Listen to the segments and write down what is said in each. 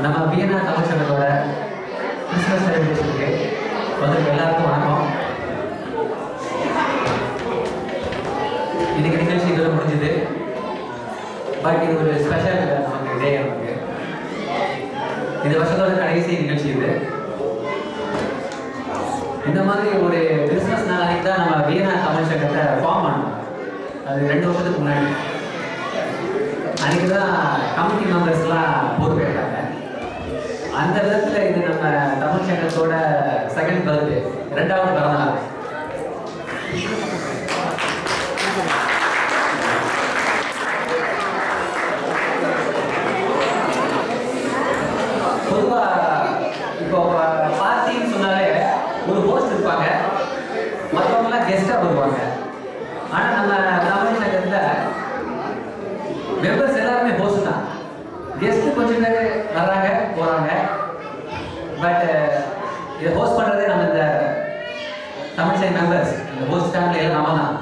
நம்ம Vienna Tamil சங்கத்தோட Christmas செலிப்ரேஷனுக்கு வந்து எல்லாருக்கும் வணக்கம். இன்னைக்கு நிகழ்ச்சி இதோட முடிஞ்சுது. பட் இது ஒரு ஸ்பெஷல் நமக்கு டே. நமக்கு இந்த வருஷத்தோட கடைசி நிகழ்ச்சி இது. இந்த மாதிரி ஒரு கிறிஸ்மஸ் நாள் அன்னைக்கு தான் நம்ம வியன்னா தமிழ் சங்கத்தை ஃபார்ம் பண்ணோம். அது 2 வருஷத்துக்கு முன்னாடி. அன்றைக்கி தான் கமிட்டி மெம்பர்ஸ்லாம் பொறுப்பேற்றாங்க. அந்த விதத்தில் இது நம்ம தமிழ் சங்கத்தோட செகண்ட் பர்த்டே, 2வது பிறந்தநாள். பொதுவாக இப்போ பார்ட்டின்னு சொன்னாலே ஒரு ஹோஸ்ட் இருப்பாங்க, மற்றவங்களாம் கெஸ்ட்டாக வருவாங்க. ஆனால் நம்ம தமிழ் சங்கத்தில் மெம்பர்ஸ் எல்லாருமே ஹோஸ்ட் தான். கெஸ்ட்டு கொஞ்சம் பேர் வர்றாங்க போகிறாங்க. பட் இதை ஹோஸ்ட் பண்ணுறதே நம்ம இந்த தமிழ் சங்க மெம்பர்ஸ், இந்த ஹோஸ்ட் ஃபேமிலி எல்லாம் நம்ம தான்.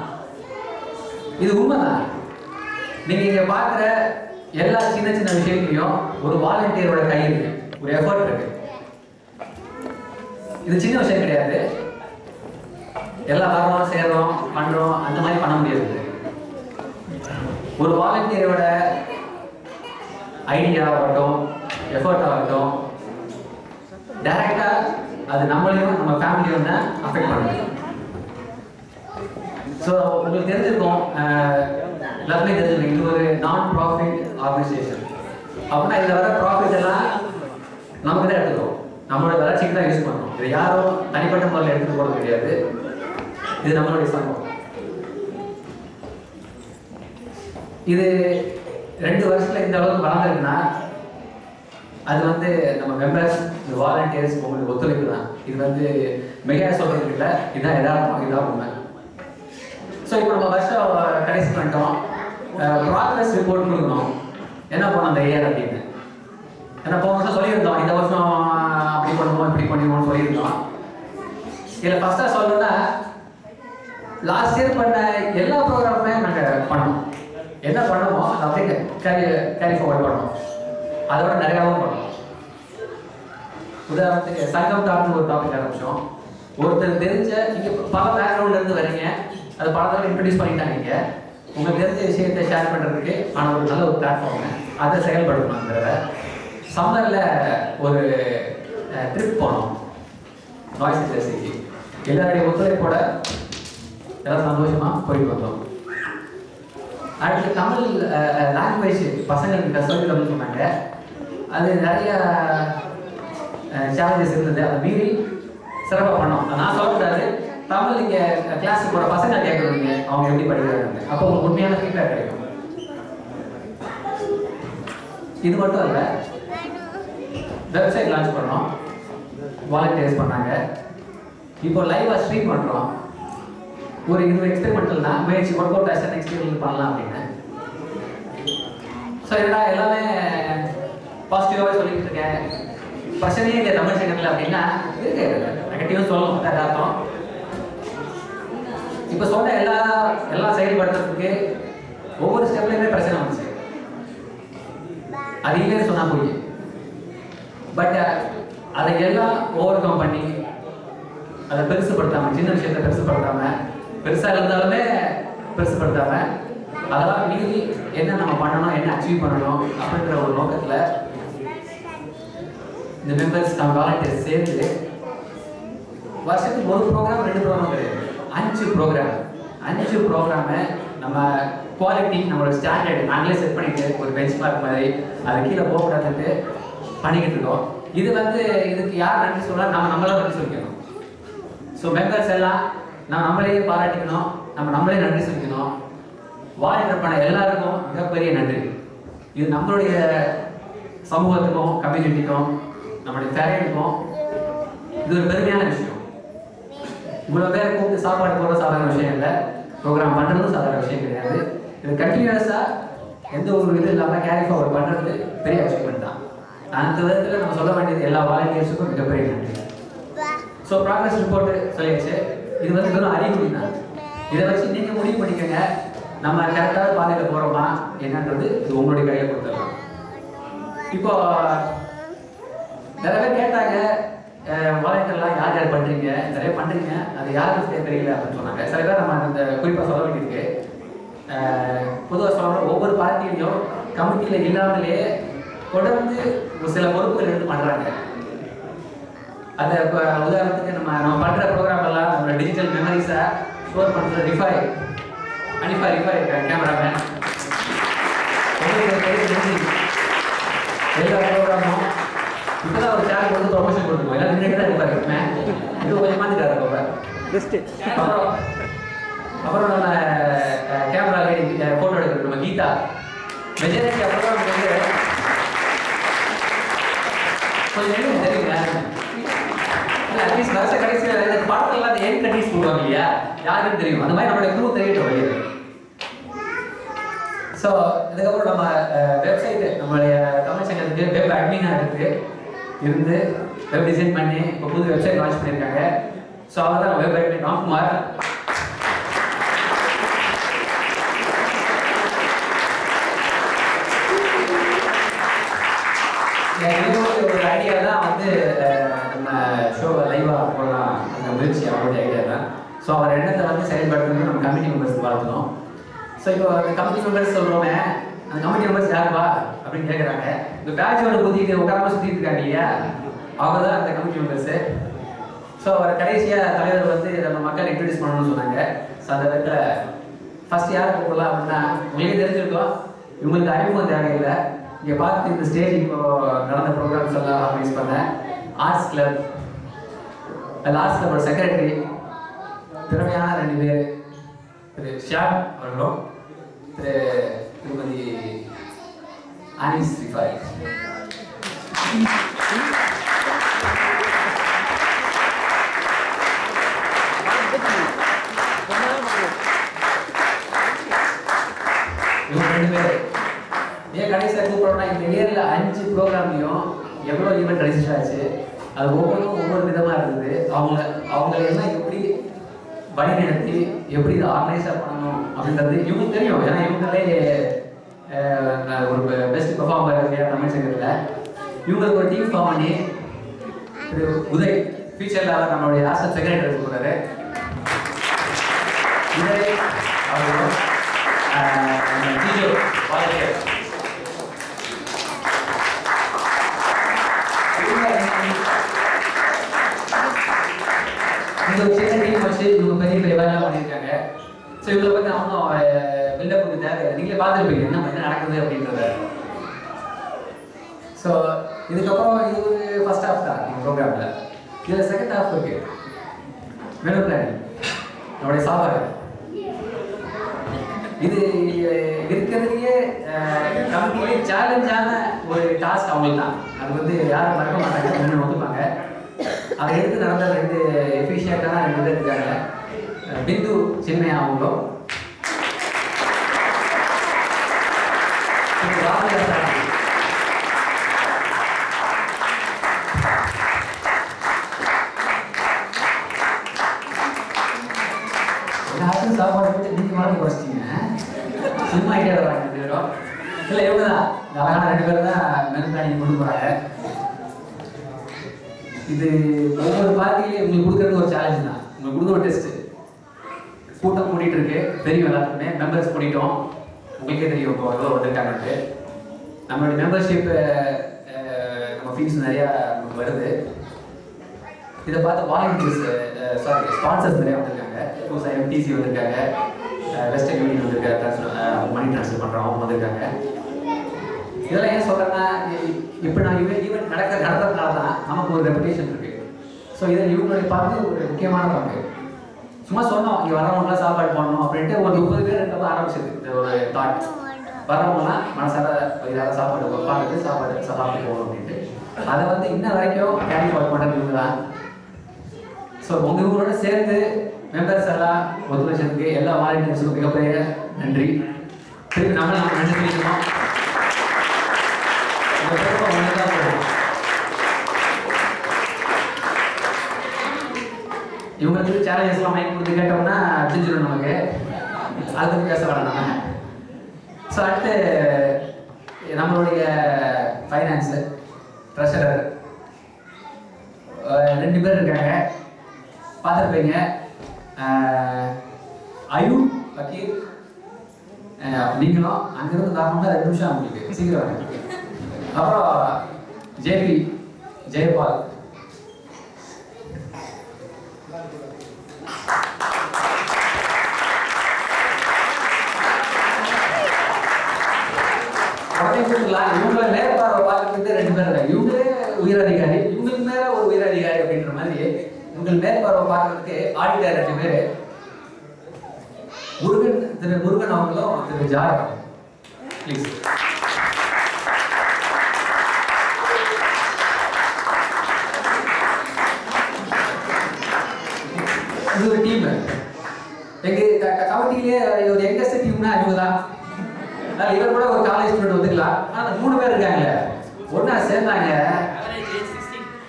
இது உண்மை தான். நீங்கள் இங்கே பார்க்குற எல்லா சின்ன சின்ன விஷயங்களையும் ஒரு வாலண்டியரோட கை இருக்கு, ஒரு எஃபர்ட் இருக்கு. இது சின்ன விஷயம் கிடையாது. எல்லாம் வரோம், சேர்றோம், பண்ணுறோம், அந்த மாதிரி பண்ண முடியாது. ஒரு வாலண்டியரோட ஐடியா ஆகட்டும், எஃபர்ட் ஆகட்டும், டைரக்டாக அது நம்மளையும் நம்ம ஃபேமிலியும் தான் அஃபெக்ட் பண்ணுது. ஸோ உங்களுக்கு தெரிஞ்சிருக்கும், எல்லாருமே தெரிஞ்சிருக்கும், இது ஒரு நான் ப்ராஃபிட் ஆர்கனைசேஷன். அப்படின்னா இதில் வர ப்ராஃபிட் எல்லாம் நமக்கு தான் எடுத்துக்கிறோம், நம்மளோட வளர்ச்சிக்கு தான் யூஸ் பண்ணுறோம். இது யாரும் தனிப்பட்ட முறையில் எடுத்துகிட்டு போகிறது கிடையாது. இது நம்மளுடைய சம்பவம். இது 2 வருஷத்துல இந்த அளவுக்கு வளர்ந்துருக்குன்னா அது வந்து நம்ம மெம்பர்ஸ், இந்த வாலண்டியர்ஸ் உங்களுக்கு ஒத்துழைப்பு தான். இது வந்து மிக சொல்றது இல்லை, இதுதான் எதார்த்தம், இதுதான் உண்மை. ஸோ இப்போ நம்ம வருஷம் கடைசி பண்ணிட்டோம். ப்ராக்ரஸ் ரிப்போர்ட் கொடுக்கணும், என்ன பண்ணோம் அந்த இயர் அப்படின்னு. ஏன்னா போன வருஷம் சொல்லியிருந்தோம், இந்த வருஷம் அப்படி பண்ணுவோம் இப்படி பண்ணுவோம்னு சொல்லியிருந்தோம். இதில் ஃபஸ்ட்டாக சொல்லணும்னா லாஸ்ட் இயர் பண்ண எல்லா ப்ரோக்ராமுமே நாங்கள் பண்ணோம். என்ன பண்ணுமோ அதை அப்படியே கேரி ஃபார்வர்ட் பண்ணோம். அதோட நிறையாவும் பண்ணோம். உதாரணத்துக்கு சங்கம் டாப்னு ஒரு டாபிக் ஆரம்பிச்சோம். ஒருத்தர் தெரிஞ்ச, நீங்கள் பல பேக்ரவுண்ட்லேருந்து வரீங்க, அது பல தடவை இன்ட்ரடியூஸ் பண்ணிட்டாங்க. நீங்கள் உங்களுக்கு தெரிஞ்ச விஷயத்தை ஷேர் பண்ணுறதுக்கு ஆனால் ஒரு நல்ல ஒரு பிளாட்ஃபார்மு, அதை செயல்படுத்தணும். அந்த சம்மரில் ஒரு ட்ரிப் போனோம் நாய்ஸ் ஜெர்சிக்கு. எல்லாருடைய ஒத்துழைப்போட எல்லாம் சந்தோஷமாக போயிட்டு வந்தோம். அடுத்து தமிழ் லாங்குவேஜ் பசங்களுக்கு கஷ்டம் அப்படின்னு சொன்னாங்க. அது நிறைய சேலஞ்சஸ் இருந்தது. அதை மீறி சிறப்பாக பண்ணோம். நான் சொல்லக்கூடாது, தமிழ் இங்கே கிளாஸுக்கு போகிற பசங்க கேட்குறீங்க அவங்க எப்படி படிக்கிறாங்க, அப்போ உங்களுக்கு உண்மையான ஃபீட்பேக் கிடைக்கும். இது மட்டும் இல்லை, வெப்சைட் லான்ச் பண்ணோம், வாலண்டியர்ஸ் பண்ணாங்க. இப்போ லைவாக ஸ்ட்ரீம் பண்ணுறோம். ஒரு இது எக்ஸ்பெரிமெண்டல் தான், முயற்சி ஒர்க் அவுட் ஆச்சு நெக்ஸ்ட் இயர் பண்ணலாம் அப்படின்னு. ஸோ எல்லாமே பாசிட்டிவாகவே சொல்லிட்டு இருக்கேன். பிரச்சனையே இல்லை தமிழ் சங்கத்தில் அப்படின்னா இருக்கு, நெகட்டிவாக சொல்லணும், அதான் அர்த்தம். இப்போ சொன்ன எல்லாம் செயல்படுத்துறதுக்கு ஒவ்வொரு ஸ்டெப்லையுமே பிரச்சனை வந்துச்சு. அது இல்லைன்னு சொன்னா போய், பட் அதை எல்லாம் ஓவர் கம் பண்ணி அதை பெருசுப்படுத்தாமல், சின்ன விஷயத்தை பெருசுப்படுத்தாமல், பெருசாக இருந்தாலுமே பெருசுப்படுத்தாமல், அதெல்லாம் மீறி என்ன நம்ம பண்ணணும், என்ன அச்சீவ் பண்ணணும் அப்படின்ற ஒரு நோக்கத்தில் இந்த மெம்பர்ஸ் நம்ம வாலண்டியர்ஸ் சேர்ந்து வருஷத்துக்கு ஒரு ப்ரோக்ராம் 2 ப்ரோக்ராம் கிடையாது, 5 ப்ரோக்ராம். 5 ப்ரோக்ராமை நம்ம குவாலிட்டி, நம்மளோட ஸ்டாண்டர்ட் நாங்களே செட் பண்ணிட்டு ஒரு பெஞ்ச் மார்க் மாதிரி அது கீழே போகக்கூடாதுன்ட்டு பண்ணிக்கிட்டு இருக்கோம். இது வந்து இதுக்கு யார் நன்றி சொல்லலாம், நம்மளாம் நன்றி சொல்லிக்கணும். ஸோ மெம்பர்ஸ் எல்லாம் நம்மளே பாராட்டிக்கணும், நம்மளே நன்றி சொல்லிக்கணும். வாலண்டியர் பண்ண எல்லாருக்கும் மிகப்பெரிய நன்றி. இது நம்மளுடைய சமூகத்துக்கும், கம்யூனிட்டிக்கும், நம்மளுடைய ஃபேமிலிக்கும் இது ஒரு பெருமையான விஷயம். இவ்வளோ பேர் கூப்பிட்டு சாப்பாடு போடுற சாதாரண விஷயம் இல்லை, ப்ரோக்ராம் பண்ணுறதும் சாதாரண விஷயம் கிடையாது. இது கண்டினியூஸாக எந்த ஒரு இது இல்லாமல் கேரி ஃபார்வர்ட் பண்ணுறது பெரிய அச்சீவ்மெண்ட் தான். அந்த விதத்தில் நம்ம சொல்ல வேண்டியது எல்லா வாலண்டியர்ஸுக்கும் மிகப்பெரிய நன்றி. ஸோ ப்ராக்ரஸ் ரிப்போர்ட்டு சொல்லிடுச்சு. இது வந்து வெறும் அறிகுறி தான். இதை வச்சு நீங்கள் முடிவு பண்ணிக்கோங்க, நம்ம கரெக்டான பாதையில் போகிறோமா என்னன்றது இது உங்களுடைய கையில் கொடுத்துடலாம். இப்போ நிறைய பேர் கேட்டாங்க வாலண்டியர்லாம் யார் யார் பண்ணுறீங்க, நிறைய பண்ணுறீங்க, அது யாருக்கு தெரியல அப்படின்னு சொன்னாங்க. சில பேர் நம்ம அந்த குறிப்பாக சொல்ல வேண்டியிருக்கு. பொதுவாக சொல்ல ஒவ்வொரு பார்ட்டிலையும் கமிட்டியில் இல்லாமலே தொடர்ந்து ஒரு சில பொறுப்புகள் எடுத்து பண்ணுறாங்க. அதை இப்போ உதாரணத்துக்கு நம்ம பண்ணுற ப்ரோக்ராம் எல்லாம் நம்ம டிஜிட்டல் மெமரிஸை ஸ்டோர் பண்ணுற ரிஃபை கேமராமேன் எல்லா ப்ரோக்ராமும் இப்போதான் ஒரு சேனல் வந்து ப்ரொமோஷன் கொடுத்துருவோம். எல்லாம் நின்றுட்டு தான் இருப்பாரு. இது கொஞ்சம் மாற்றிட்டாரு இப்போ. அப்புறம் நம்ம கேமரா ஃபோட்டோ எடுக்கிறது நம்ம கீதா மெஜாரிட்டி ப்ரோக்ராம் வந்து கொஞ்சம் என்ன தெரியுங்க. அட்லீஸ்ட் வருஷ கடைசியில் பாடத்தெல்லாம் அந்த என் கட்டிஸ் போடுவாங்க இல்லையா, யாருன்னு தெரியும். அந்த மாதிரி நம்மளுடைய குரூப் தெரியட்டும் வெளியே. ஸோ இதுக்கப்புறம் நம்ம வெப்சைட்டு நம்மளுடைய தமிழ் சங்கத்துக்கு வெப் அட்மினாக இருந்து வெப் டிசைன் பண்ணி இப்போ புது வெப்சைட் லான்ச் பண்ணியிருக்காங்க. ஸோ அவர் தான் வெப் அட்மின் ராம்குமார். ஒரு ஐடியா தான் வந்து நம்ம ஷோவை லைவாக போடலாம் அந்த முயற்சி அவருடைய ஐடியா தான். ஸோ அவர் எண்ணத்தை வந்து செயல்படுத்துறது நம்ம கமிட்டி மெம்பர்ஸ்க்கு வாழ்த்தணும். ஸோ இப்போ அந்த கமிட்டி மெம்பர்ஸ் சொல்கிறோமே, அந்த கமிட்டி மெம்பர்ஸ் யாருப்பா அப்படின்னு கேட்குறாங்க. இந்த பேட்சோட ஊதிட்டு உட்காராம சுற்றிட்டு இருக்காங்க இல்லையா, அவங்க தான் அந்த கமிட்டி மெம்பர்ஸு. ஸோ அவர் கடைசியாக தலைவர் வந்து நம்ம மக்கள் இன்ட்ரடியூஸ் பண்ணணும்னு சொன்னாங்க. ஸோ அந்த இடத்துல ஃபஸ்ட் யார் கூப்பிடலாம் அப்படின்னா உங்களுக்கு தெரிஞ்சிருக்கோம், இவங்களுக்கு அறிமுகம் தேவையில்லை. இங்கே பார்த்து இந்த ஸ்டேஜ் இப்போ நடந்த ப்ரோக்ராம்ஸ் எல்லாம் ஆர்கனைஸ் பண்ணேன். ஆர்ட்ஸ் கிளப் செக்ரட்டரி திறமையான 2 பேர், திரு ஷியாம் அவர்களும் திரு திருமதி ஆனிஸ் ரிஃபாய். இவங்க 2 பேர் ஏன் கடைசியாக கூப்பிடணும்னா இந்த இயரில் 5 ப்ரோக்ராம்லையும் எவ்வளோ ஈவெண்ட் ரெஜிஸ்டர் ஆச்சு, அது ஒவ்வொன்றும் ஒவ்வொரு விதமாக இருந்தது. அவங்களை எல்லாம் எப்படி வழி நடத்தி எப்படி இதை ஆர்கனைஸாக பண்ணணும் அப்படின்றது இவங்களுக்கு தெரியும். ஏன்னா இவங்களே ஒரு பெஸ்ட் பெர்ஃபார்மர் இல்லையா தமிழ் சங்கத்தில். இவங்களுக்கு ஒரு டீம் ஃபார்ம் பண்ணி திரு உதய் ஃபியூச்சரில் அவர் நம்மளுடைய ஆசன் செக்ரட்டரி போகிறாரு. உதய் அவர்களும் ஜிஜோ வாலண்டியர் இந்த ஒரு சின்ன டீம் வச்சு இவங்க பெரிய பெரிய வேலைலாம் பண்ணியிருக்காங்க. ஸோ இவங்களை பற்றி அவனும் பில்டப் பண்ண தேவை. நீங்களே பார்த்துருப்பீங்க என்ன நடக்குது அப்படின்றத. ஸோ இதுக்கப்புறம் இது ஒரு ஃபர்ஸ்ட் ஹாஃப் தான் நம்ம ப்ரோக்ராமில். இதில் செகண்ட் ஹாஃப் இருக்கு. மெனு பிளானிங், நம்மளுடைய சாப்பாடு. இது இருக்கிறதுலேயே கம்பெனிலே சேலஞ்சான ஒரு டாஸ்க் அவங்களுக்கு தான். அது வந்து யாரும் மறக்க மாட்டாங்க, ஒன்று ஒத்துப்பாங்க. அதை எடுத்து நடந்த 2 எஃபிஷியண்டான 2 பேர் இருக்காங்க. பிந்து சின்மையா அவங்களும் எல்லாருக்கும் சாப்பாடு போட்டு நீங்க மாதிரி குறைச்சிட்டீங்க. சும்மா ஐடியா வராங்க 2 பேரும். இல்லை இவங்க தான் அழகான 2 பேர் தான் மெனு பிளானிங் கொண்டு போகிறாங்க. இது ஒவ்வொரு பார்ட்டிலையும் உங்களுக்கு கொடுக்குறது ஒரு சேலஞ்ச் தான். உங்களுக்கு கொடுக்குற ஒரு டெஸ்ட்டு. கூட்டம் கூட்டிகிட்டு இருக்கு, தெரியும் எல்லாத்துக்குமே. மெம்பர்ஸ் கூட்டிட்டோம், உங்களுக்கே தெரியும் இப்போ எவ்வளோ வந்திருக்காங்கன்ட்டு. நம்மளுடைய மெம்பர்ஷிப் நம்ம ஃபீஸ் நிறையா நமக்கு வருது. இதை பார்த்து வாலண்டியர்ஸ் ஸ்பான்சர்ஸ் நிறையா வந்திருக்காங்க. புதுசாக எம்டிசி வந்திருக்காங்க, வெஸ்டர்ன் யூனியன் வந்திருக்காங்க, மணி ட்ரான்ஸ்ஃபர் பண்ணுறோம் அவங்க வந்திருக்காங்க. இதெல்லாம் ஏன் சொல்கிறேன்னா, இப்போ நான் ஈவெண்ட் நடக்கிறதுனால தான் நமக்கு ஒரு ரெப்புடேஷன் இருக்குது. ஸோ இதில் இவங்களுடைய பங்கு ஒரு முக்கியமான பங்கு. சும்மா சொன்னோம் இங்கே வரவங்களாம் சாப்பாடு பண்ணணும் அப்படின்ட்டு ஒரு 30 பேர் இருந்தப்போ ஆரம்பிச்சது இந்த ஒரு தாட். வரவங்களாம் மனசார ஏதாவது சாப்பாடு உட்காந்து சாப்பிட்டு போகணும் அப்படின்ட்டு. அதை வந்து இன்ன வரைக்கும் கேரி ஃபார்வர்ட் பண்ணுறது இவங்க தான். ஸோ இவங்களோட சேர்ந்து மெம்பர்ஸ் எல்லாம் ஒத்துழைச்சதுக்கு எல்லா வாலண்டியர்ஸுக்கும் மிகப்பெரிய நன்றி. திருப்பி நம்ம நன்றி தெரிவிக்கணும். இவங்களுக்கு சேலஞ்சஸ்லாம் மைக் கொடுத்து கேட்டோம்னா செஞ்சிடும் நமக்கு. அதை பற்றி பேச வேணாம் நம்ம. ஸோ அடுத்து நம்மளுடைய ஃபைனான்ஸு ட்ரெஷரர் 2 பேர் இருக்காங்க, பார்த்துருப்பீங்க. அயூப் வக்கீல், நீங்களும் அங்கிருந்து வரணும்னா 2 நிமிஷம் உங்களுக்கு சீக்கிரம் வாங்க. அப்புறம் ஜேபி ஜெயபால், இவங்களை மேற்பார்வை பார்க்கறது 2 பேர் இருக்காங்க. இவங்களே உயரதிகாரி, இவங்களுக்கு மேல ஒரு உயரதிகாரி அப்படின்ற மாதிரி இவங்க மேற்பார்வை பார்க்கறதுக்கு ஆடிட்டர் 2 பேர், முருகன், திரு முருகன் அவங்களும் திரு ஜாரகம். ப்ளீஸ். இது ஒரு டீம். எங்க கமிட்டியிலே ஒரு யங்கஸ்ட் டீம்னா இவங்க தான். இவர் கூட ஒரு காலேஜ் ஸ்டூடெண்ட் வந்துக்கலாம். ஆனா 3 பேர் இருக்காங்க, ஒன்னா சேர்ந்தாங்க.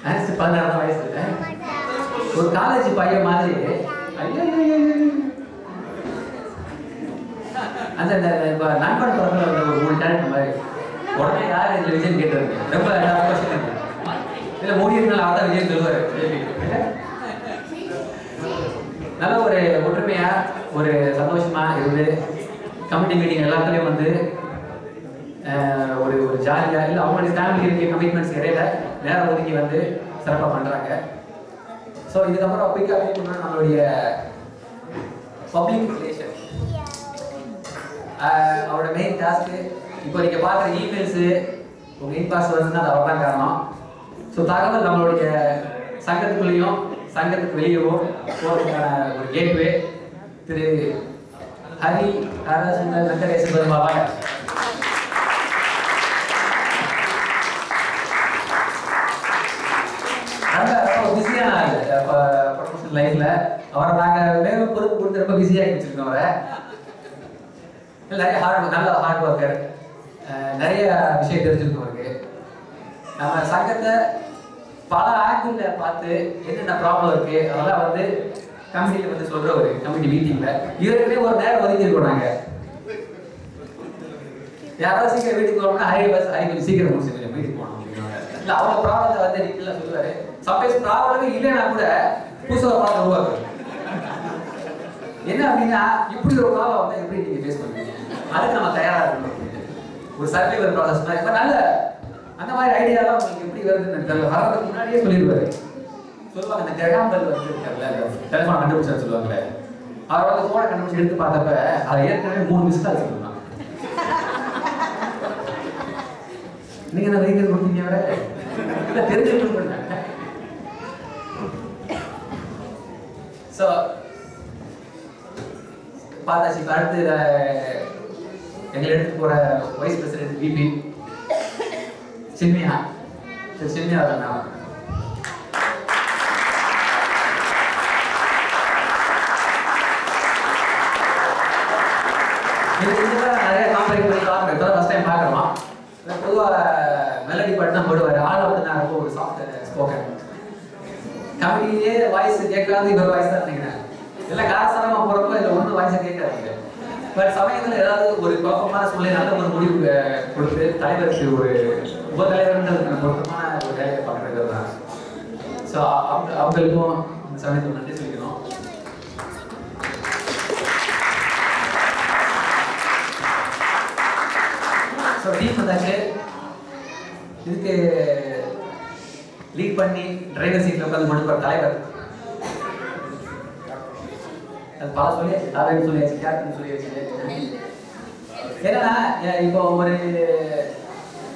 16 வயசு ஒரு காலேஜ் பையன் மாதிரி. அந்த நண்பன் படத்துல ஒரு 3 கேரக்டர் மாதிரி. உடனே யார் இதுல விஜய் கேட்டாரு, ரொம்ப இல்ல மோடி இருந்தாலும் அவர்தான் விஜய் சொல்லுவாரு. நல்ல ஒரு ஒற்றுமையா ஒரு சந்தோஷமா இருந்து கமிட்டி மீட்டிங் எல்லாத்துலேயும் வந்து ஒரு ஒரு ஜாலியாக இல்லை அவங்களுடைய ஃபேமிலி இருக்க கமிட்மெண்ட்ஸ் இடையில நேரம் ஒதுக்கி வந்து சிறப்பாக பண்ணுறாங்க. ஸோ இதுக்கப்புறம் குயிக்காக பண்ணால் நம்மளுடைய பப்ளிக் ரிலேஷன் அவரோட மெயின் டாஸ்க்கு. இப்போ நீங்கள் பார்க்குற இமெயில்ஸு உங்கள் இன்பாக்ஸ் வருதுன்னா அது அவர் தான் காரணம். ஸோ தகவல் நம்மளுடைய சங்கத்துக்குள்ளேயும் சங்கத்துக்கு வெளியவும் போகிறதுக்கான ஒரு கேட்வே திரு ஹரி ஹரசுந்தர் வெங்கடேசன் பெருமாள். ரொம்ப பிஸியான ப்ரொஃபஷனல் லைஃப்ல அவரை நாங்கள் மேலும் பொறுப்பு கொடுத்து ரொம்ப பிஸியாகி வச்சிருக்கோம். அவரை நிறைய நல்ல ஹார்ட் ஒர்க்கர், நிறைய விஷயம் தெரிஞ்சிருக்கோம் அவருக்கு. நம்ம சங்கத்தை பல ஆங்கிள் பார்த்து என்னென்ன ப்ராப்ளம் இருக்கு அதெல்லாம் வந்து கமிட்டியில வந்து சொல்ற ஒரு கமிட்டி மீட்டிங்ல இவருக்குமே ஒரு நேரம் ஒதுக்கி இருக்கோம். யாராவது சீக்கிரம் வீட்டுக்கு போகணும்னா ஹரி கொஞ்சம் சீக்கிரம் முடிச்சு கொஞ்சம் வீட்டுக்கு போகணும் இல்ல அவங்க ப்ராப்ளத்தை வந்து டீட்டெயிலாக சொல்லுவாரு. சப்போஸ் ப்ராப்ளமே இல்லைன்னா கூட புதுசாக ஒரு ப்ராப்ளம் உருவாக்குது. என்ன அப்படின்னா இப்படி ஒரு ப்ராப்ளம் வந்து எப்படி நீங்க ஃபேஸ் பண்ணுவீங்க, அதுக்கு நம்ம தயாரா இருக்கணும். ஒரு சர்வைவல் ப்ராசஸ் மாதிரி இப்போ நல்ல அந்த மாதிரி ஐடியாலாம் உங்களுக்கு எப்படி வருதுன்னு தெரியல. வர்றதுக்கு முன்னாடியே சொல்லிடுவாரு. சொல்லுவாங்க இந்த கிரகாம்பல் வந்து டெலிஃபோன் கண்டுபிடிச்சா சொல்லுவாங்களே, அவர் வந்து ஃபோனை கண்டுபிடிச்சு எடுத்து பார்த்தப்ப அதை ஏற்கனவே 3 மிஸ் கால் சொல்லுவாங்க. நீங்க என்ன வெஹிக்கிள் கொடுத்தீங்க அவரை இல்லை தெரிஞ்சுட்டு பண்ணாங்க. ஸோ பார்த்தாச்சு. இப்போ அடுத்து எங்களை எடுத்து போகிற vice president VP Chinmaya, Chinmaya தான். நிறைய காம்பேரிங் பண்ணி பார்க்குறேன். இப்போ ஃபர்ஸ்ட் டைம் பார்க்குறோம். பொதுவாக மெலடி பாட்டு தான் போடுவார். ஆள் அப்படி தான் ரொம்ப ஒரு சாஃப்ட் ஸ்போக்கன். கமிட்டியே வாய்ஸ் கேட்காது, இவர் வாய்ஸ் தான் நினைக்கிறேன். எல்லாம் காரசாரமாக போகிறப்போ இதில் ஒன்றும் வாய்ஸை கேட்காது. பட் சமயத்தில் ஏதாவது ஒரு குழப்பமான சூழ்நிலை நல்ல ஒரு முடிவு கொடுத்து தலைவருக்கு ஒரு உபதலைவர்ன்றதுக்கு பொருத்தமான ஒரு வேலையை பார்க்குறது தான். ஸோ அவங்களுக்கும் இந்த சமயத்தில் நன்றி சொல்லிக்கணும். ஸோ டீம் வந்தாச்சு. இதுக்கு லீட் பண்ணி டிரைவர் சீட்டில் உட்காந்து முடிப்பார் தலைவர். அது பல சொல்லியாச்சு, தலைவர் சொல்லியாச்சு, கேப்டன் சொல்லியாச்சு. ஏன்னா இப்போ ஒரு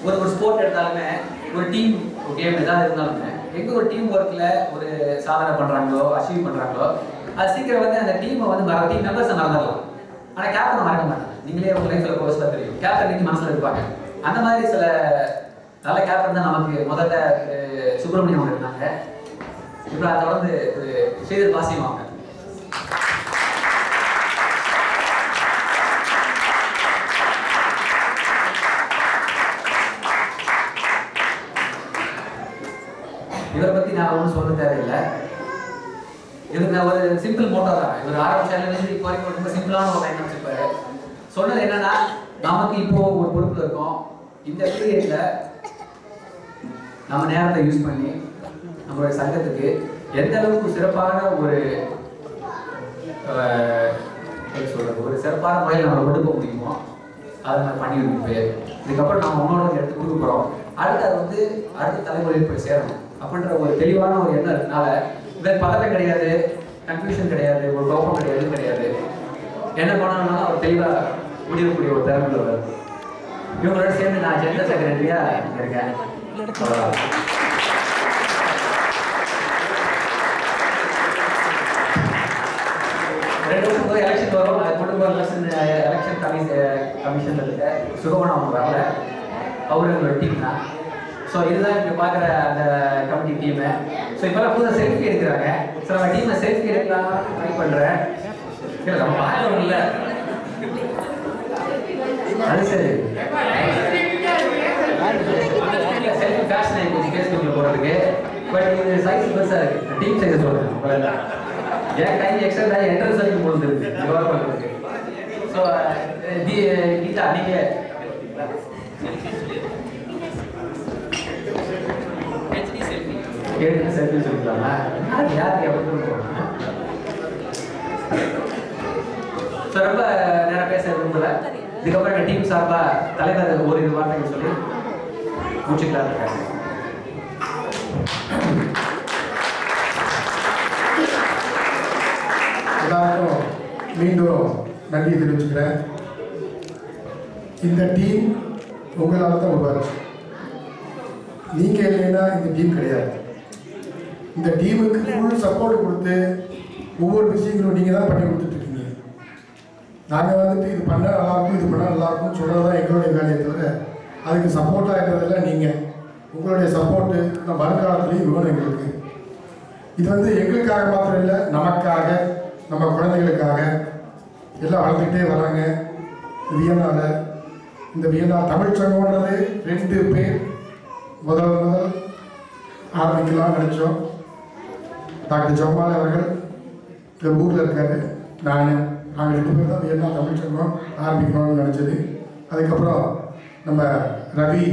ஒரு ஸ்போர்ட் எடுத்தாலுமே ஒரு டீம் கேம் ஏதாவது இருந்தாலுமே எங்கே ஒரு டீம் ஒர்க்கில் ஒரு சாதனை பண்ணுறாங்களோ அச்சீவ் பண்ணுறாங்களோ அது சீக்கிரம் வந்து அந்த டீமை வந்து டீம் மெம்பர்ஸை மறந்துடலாம். ஆனால் கேப்டனை மறக்க மாட்டாங்க. நீங்களே உங்கள் லைஃப்பில் கோர்ஸில் தெரியும், கேப்டன் இன்னைக்கு மனசில் இருப்பாங்க. அந்த மாதிரி சில நல்ல கேப்டன் தான் நமக்கு முதல்ல சுப்பிரமணியம் அவங்க இருந்தாங்க. இப்போ அதை தொடர்ந்து ஸ்ரீதர் பாசியம் அவங்க. இவரை பற்றி நான் ஒன்றும் சொல்ல தேவையில்லை. இவருக்கு ஒரு சிம்பிள் மோட்டோ தான். இவர் ஆரம்பிச்சாலேருந்து இப்போ வரைக்கும் ரொம்ப சிம்பிளான ஒரு லைன் வச்சிருப்பாரு. சொன்னது என்னன்னா, நமக்கு இப்போ ஒரு பொறுப்பு இருக்கும். இந்த பீரியட்ல நம்ம நேரத்தை யூஸ் பண்ணி நம்ம நம்மளுடைய சங்கத்துக்கு எந்த அளவுக்கு சிறப்பான ஒரு சொல்றது ஒரு சிறப்பான முறையில் நம்ம கொண்டு போக முடியுமோ அதை நம்ம பண்ணியிருக்கோம். இதுக்கப்புறம் நம்ம உன்னோட எடுத்து கொடுக்க போகிறோம். அடுத்து அது வந்து அடுத்த தலைமுறையில் போய் சேரணும் அப்படின்ற ஒரு தெளிவான ஒரு எண்ணம் இருக்கனால வேறு பதட்டம் கிடையாது, கன்ஃபியூஷன் கிடையாது, ஒரு குழப்பம் கிடையாது. என்ன பண்ணணும்னா ஒரு தெளிவாக முடியக்கூடிய ஒரு திறமை உள்ளவர். இவங்களோட சேர்ந்து நான் ஜெனரல் செக்ரட்டரியா இருக்கேன். 2 வருஷம் போய் எலெக்ஷன் வரும். அது கொண்டு போகிற எலெக்ஷன் கமிஷன்ல இருக்க சுகமன் அவங்க வரல, அவரு எங்களோட டீம் தான். ஸோ இதுதான் இங்கே பார்க்குற அந்த கமிட்டி டீமு. ஸோ இப்போலாம் புதுசாக செல்ஃபி எடுக்கிறாங்க. ஸோ நம்ம டீமை செல்ஃபி எடுக்கலாம் ட்ரை பண்ணுறேன். இல்லை நம்ம பார்க்கணும் இல்லை, அது சரி செல்ஃபி ஃபேஷன் ஆகிடுச்சு ஃபேஸ்புக்கில் போகிறதுக்கு. பட் இது சைஸ் பெருசாக இருக்குது. டீம் சைஸை சொல்கிறேன். என் கை எக்ஸ்ட்ரா என்ட்ரன்ஸ் வரைக்கும் போடுறது விவரம் பண்ணுறதுக்கு. ஸோ கீதா நீங்கள் கேட்டு செல்ஃபி சொல்லிக்கலாமா? யாருக்கு எப்படி போகணும்? ஸோ ரொம்ப நேரம் பேச விரும்பல. இதுக்கப்புறம் எங்கள் டீம் சார்பாக தலைவர் ஒரு இது வார்த்தைகள் சொல்லி முடிச்சுக்கலாம் இருக்காங்க. எல்லாருக்கும் மீண்டும் நன்றி தெரிவிச்சுக்கிறேன். இந்த டீம் உங்களால் தான் உருவாச்சு. நீங்கள் இல்லைன்னா இந்த டீம் கிடையாது. இந்த டீமுக்கு ஃபுல் சப்போர்ட் கொடுத்து ஒவ்வொரு விஷயங்களும் நீங்கள் தான் பண்ணி கொடுத்துட்ருக்கீங்க. நாங்கள் வந்துட்டு இது பண்ணால் நல்லாயிருக்கும், இது பண்ணால் நல்லாயிருக்கும்னு சொல்கிறது தான் எங்களுடைய வேலையை தவிர அதுக்கு சப்போர்ட்டாக இருக்கிறதெல்லாம் நீங்கள். உங்களுடைய சப்போர்ட்டு நம்ம வருங்காலத்துலேயும் வேணும் எங்களுக்கு. இது வந்து எங்களுக்காக மாத்திரம் இல்லை, நமக்காக, நம்ம குழந்தைகளுக்காக எல்லாம் வளர்ந்துக்கிட்டே வராங்க. வியன்னாவில் இந்த வியன்னா தமிழ் சங்கம்ன்றது 2 பேர் முதல் ஆரம்பிக்கலாம்னு நினச்சோம். டாக்டர் ஜமால் அவர்கள் இந்த ஊரில் இருக்காரு, நாங்கள் 2 பேர் தான் வியன்னா தமிழ் சங்கம் ஆரம்பிக்கணும்னு நினச்சது. அதுக்கப்புறம் நம்ம ரவி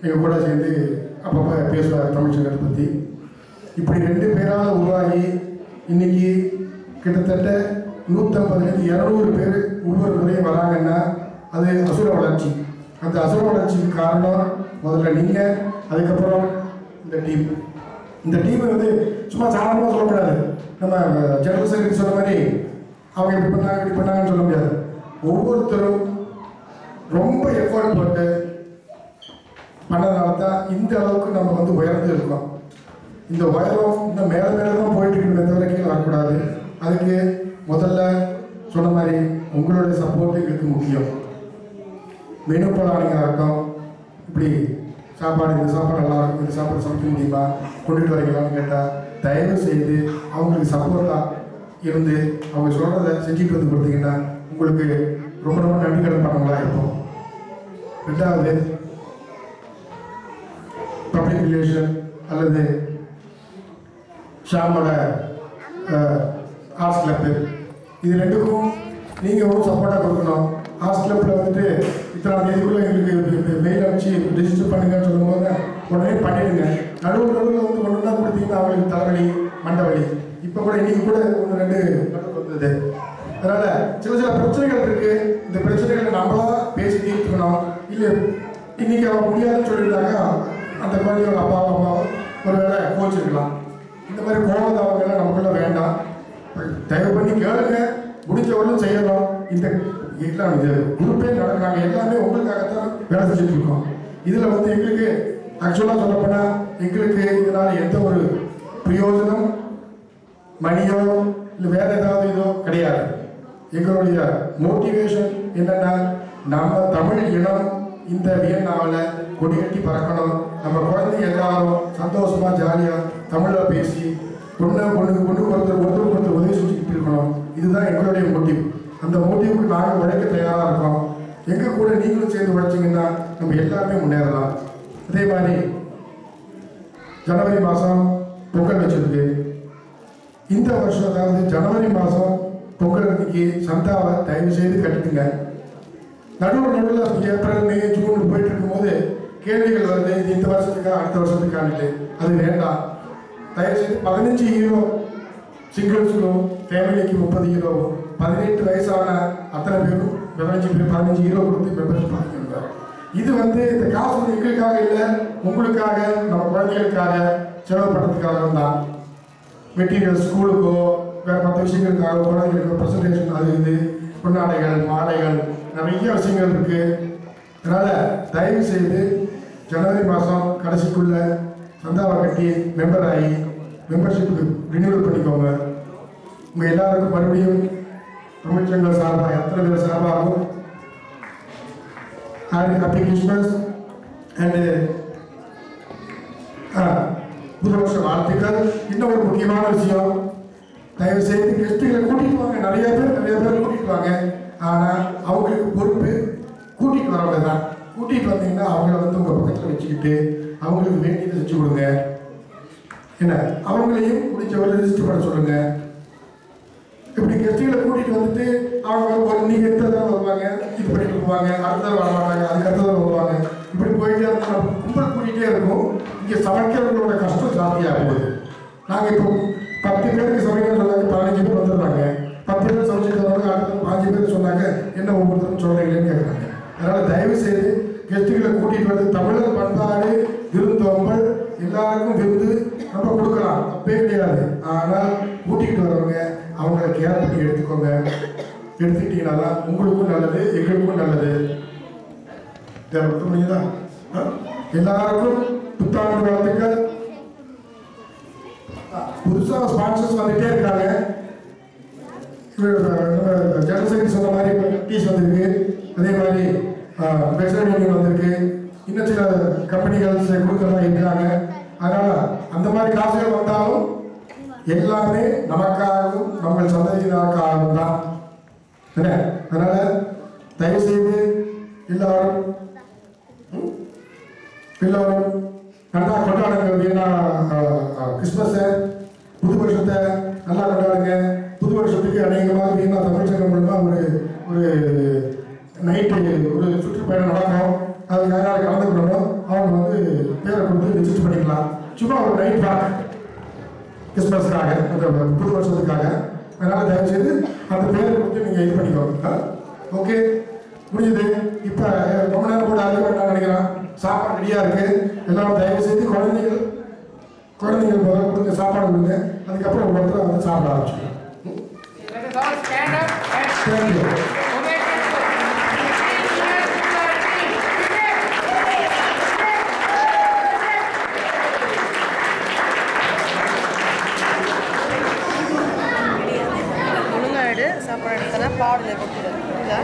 எங்கள் கூட சேர்ந்து அப்பப்போ பேசுவார் தமிழ் சங்கத்தை பற்றி. இப்படி 2 பேரால் உருவாகி இன்றைக்கி கிட்டத்தட்ட 150-200 பேர் ஒவ்வொரு முறையும் வராங்கன்னா அது அசுர வளர்ச்சி. அந்த அசுர வளர்ச்சிக்கு காரணம் முதல்ல நீங்கள், அதுக்கப்புறம் இந்த டீம். இந்த டீமை வந்து சும்மா சாதாரணமாக சொல்லக்கூடாது. நம்ம ஜெனரல் செக்ரட்டரி சொன்ன மாதிரி அவங்க இப்படி பண்ணாங்க இப்படி பண்ணாங்கன்னு சொல்ல முடியாது. ஒவ்வொருத்தரும் ரொம்ப எஃபர்ட் போட்டு பண்ணதுனால தான் இந்த அளவுக்கு நம்ம வந்து உயர்ந்து இருக்கோம். இந்த உயரம் இன்னும் மேலே மேலே தான் போயிட்டு இருக்கிற தவிர கீழே வரக்கூடாது. அதுக்கு முதல்ல சொன்ன மாதிரி உங்களுடைய சப்போர்ட் எங்களுக்கு முக்கியம். மெனு பிளானிங் ஆகட்டும், இப்படி சாப்பாடு இந்த சாப்பாடு நல்லாயிருக்கும், இந்த சாப்பாடு சமைக்க முடியுமா, கொண்டுட்டு வரீங்களான்னு கேட்டால் தயவு செய்து அவங்களுக்கு சப்போர்ட்டாக இருந்து அவங்க சொல்கிறத செஞ்சுட்டு வந்து கொடுத்தீங்கன்னா உங்களுக்கு ரொம்ப ரொம்ப நன்றி கடன் பண்ணவங்களா இருப்போம். 2வது பப்ளிக் ரிலேஷன் அல்லது ஷாமோட ஆர்ட்ஸ் கிளப்பு, இது 2க்கும் நீங்கள் ஒரு சப்போர்ட்டாக கொடுக்கணும். ஆர்ட்ஸ் கிளப்பில் வந்துட்டு இத்தனை தேதிக்குள்ளே எங்களுக்கு மெயில் அனுப்பிச்சு ரெஜிஸ்டர் பண்ணுங்கன்னு சொல்லும்போது உடனே பண்ணிடுங்க. நடுவில் வந்து ஒன்று தான் கொடுத்தீங்கன்னா அவங்களுக்கு தலைவலி மண்டவலி. இப்போ கூட இன்றைக்கி கூட 1-2 வந்தது. அதனால் சில பிரச்சனைகள் இருக்குது. இந்த பிரச்சனைகளை நம்மளாக பேசி தீர்த்துக்கணும். இல்லை இன்றைக்கி அவன் முடியாதுன்னு சொல்லியிருந்தாங்க, அந்த குழந்தையோட அம்மாவும் ஒரு வேளை கோச்சிருக்கலாம். இந்த மாதிரி கோபதாவங்கள்லாம் நமக்குள்ள வேண்டாம். தயவு பண்ணி கேளுங்க, முடிஞ்சவர்களும் செய்யணும். இந்த எல்லாம் இது குரூப்பே நாங்கள் எல்லாமே உங்களுக்காகத்தான் வேலை செஞ்சுட்டு இருக்கோம். இதில் வந்து எங்களுக்கு ஆக்சுவலாக சொல்லப்போனால் எங்களுக்கு இதனால் எந்த ஒரு பிரயோஜனம் மணியோ இல்லை வேறு ஏதாவது இதோ கிடையாது. எங்களுடைய மோட்டிவேஷன் என்னென்னா நம்ம தமிழ் இனம் இந்த வியன்னாவில் கொடி கட்டி பறக்கணும். நம்ம குழந்தைங்க எல்லாரும் சந்தோஷமாக ஜாலியாக தமிழில் பேசி ஒன்றுக்கு ஒருத்தர் உதவி செஞ்சுக்கிட்டு இருக்கணும். இதுதான் எங்களுடைய மோட்டிவ். அந்த மோட்டிவுக்கு நாங்கள் உழைக்க தயாராக இருக்கோம். எங்கள் கூட நீங்களும் சேர்ந்து உழைச்சிங்கன்னா நம்ம எல்லாருமே முன்னேறலாம். அதே மாதிரி ஜனவரி மாதம் பொங்கல் வச்சிருக்கு. இந்த வருஷம் அதாவது ஜனவரி மாதம் பொங்கல் அன்னைக்கு சந்தாவை தயவு செய்து கட்டுதுங்க. நடுவில் ஏப்ரல் மே ஜூன் போயிட்டு இருக்கும்போது கேள்விகள் வருது, இது இந்த வருஷத்துக்கா அடுத்த வருஷத்துக்கான்ட்டு. அது வேண்டாம். தயவுசெய்து 15 ஹீரோ சிங்கிள்ஸுக்கும் ஃபேமிலிக்கு 30 ஹீரோவும் 18 வயசான அத்தனை பேரும் 15 ஹீரோ கொடுத்து மெம்பர்ஷிப் வாங்கியிருந்தார். இது இந்த காசு எங்களுக்காக இல்லை, உங்களுக்காக நம்ம குழந்தைகளுக்காக செலவு பண்ணுறதுக்காக தான். மெட்டீரியல் ஸ்கூலுக்கோ வேறு மற்ற விஷயங்களுக்காக குழந்தைகளுக்கு ப்ரெசன்டேஷன் அது இது பொன்னாடைகள் மாலைகள் நிறைய விஷயங்கள் இருக்குது. அதனால் தயவு செய்து ஜனவரி மாதம் கடைசிக்குள்ள சந்தாவை கட்டி மெம்பர் ஆகி மெம்பர்ஷிப்புக்கு ரினியூவல் பண்ணிக்கோங்க. உங்கள் எல்லாருக்கும் மறுபடியும் தமிழ்ச்சங்கள் சார்பாக எத்தனை பேர் சார்பாகும் ஹாப்பி கிறிஸ்மஸ் அண்டு புது வருஷ வாழ்த்துக்கள். இன்னும் ஒரு முக்கியமான விஷயம், தயவு செய்து கெஸ்ட்டுகளை கூட்டிகிட்டு வாங்க. நிறைய பேர் கூட்டிகிட்டு வாங்க. ஆனால் அவங்களுக்கு பொறுப்பு கூட்டிகிட்டு வரவங்க தான். கூட்டிகிட்டு வந்தீங்கன்னா அவங்கள உங்கள் பக்கத்தில் வச்சுக்கிட்டு அவங்களுக்கு வேண்டியதை செஞ்சு கொடுங்க. என்ன அவங்களையும் முடிஞ்சவரை ரிஜிஸ்டர் பண்ண சொல்லுங்கள். இப்படி கெஸ்ட்டுகளை கூட்டிகிட்டு வந்துட்டு அவங்க ஒரு நீங்கள் எத்தனை தடவை வருவாங்க, இது பண்ணிட்டு போவாங்க, அடுத்த தடவை வர மாட்டாங்க, அதுக்கு அடுத்த தடவை வருவாங்க. இப்படி போயிட்டே இருந்தால் கும்பல் கூட்டிகிட்டே இருக்கும். இங்கே சமைக்கிறவங்களோட கஷ்டம் ஜாஸ்தியாக போகுது. நாங்கள் இப்போ 10 பேருக்கு சமைக்கணும்னு சொன்னாங்க, 15 பேர் வந்துடுறாங்க. 10 பேர் சமைச்சிட்டு வந்தாங்க, அடுத்த 5 பேர் சொன்னாங்க, என்ன ஒவ்வொருத்தரும் சொல்கிறீங்களேன்னு கேட்குறாங்க. அதனால் தயவு செய்து கெஸ்ட்டுகளை கூட்டிகிட்டு வந்து தமிழர் பண்பாடு விருந்தோம்பல் எல்லாருக்கும் விருந்து நம்ம கொடுக்கலாம், தப்பே கிடையாது. ஆனால் கூட்டிகிட்டு வரவங்க அவங்கள கேர் பண்ணி எடுத்துக்கோங்க. எடுத்துக்கிட்டீங்கன்னா தான் உங்களுக்கும் நல்லது, எங்களுக்கும் நல்லது. முடியுதா? எல்லாருக்கும் புத்தாண்டு வாழ்த்துக்கள். புதுசாக ஸ்பான்சர்ஸ் வந்துகிட்டே இருக்காங்க. ஜெனரல் செக்ரட்டரி சொன்ன மாதிரி டீஸ் வந்திருக்கு, அதே மாதிரி வெஸ்டர்ன் யூனியன் வந்திருக்கு, இன்னும் சில கம்பெனிகள் கொடுக்கறதா இருக்கிறாங்க. அதனால் அந்த மாதிரி காசுகள் வந்தாலும் எல்லாமே நமக்காகவும் நம்ம சந்ததியினருக்காகவும் தான். என்ன அதனால் தயவுசெய்து எல்லாரும் நல்லா கொண்டாடுங்க. ஏன்னா கிறிஸ்மஸை புது வருஷத்தை நல்லா கொண்டாடுங்க. புது வருஷத்துக்கு அநேகமாக வீணா தமிழ் சங்கம் மூலமாக ஒரு நைட்டு ஒரு சுற்றுப்பயணம் நடக்கும். அதுக்கு யாராவது கலந்துக்கணும் அவங்க பேரை கொடுத்து ரிஜிஸ்டர் பண்ணிக்கலாம். சும்மா ஒரு நைட் வாக் கிறிஸ்மஸுக்காக, அந்த புது வருஷத்துக்காக. அதனால் தயவுசெய்து அந்த பேரை கொடுத்து நீங்கள் இது பண்ணிக்கோங்க. ஓகே, முடியுது. இப்போ ரொம்ப நேரம் கூட அழுக வேண்டாம்னு நினைக்கிறேன். சாப்பாடு ரெடியாக இருக்குது. எல்லாரும் தயவுசெய்து குழந்தைகள் முதல்ல கொடுங்க, சாப்பாடு கொடுங்க. அதுக்கப்புறம் ஒவ்வொருத்தரும் சாப்பிட ஆரம்பிச்சுக்கலாம். தேங்க்யூ. சாப்பாடு எடுத்தனா பாடல கொடுத்துருக்கா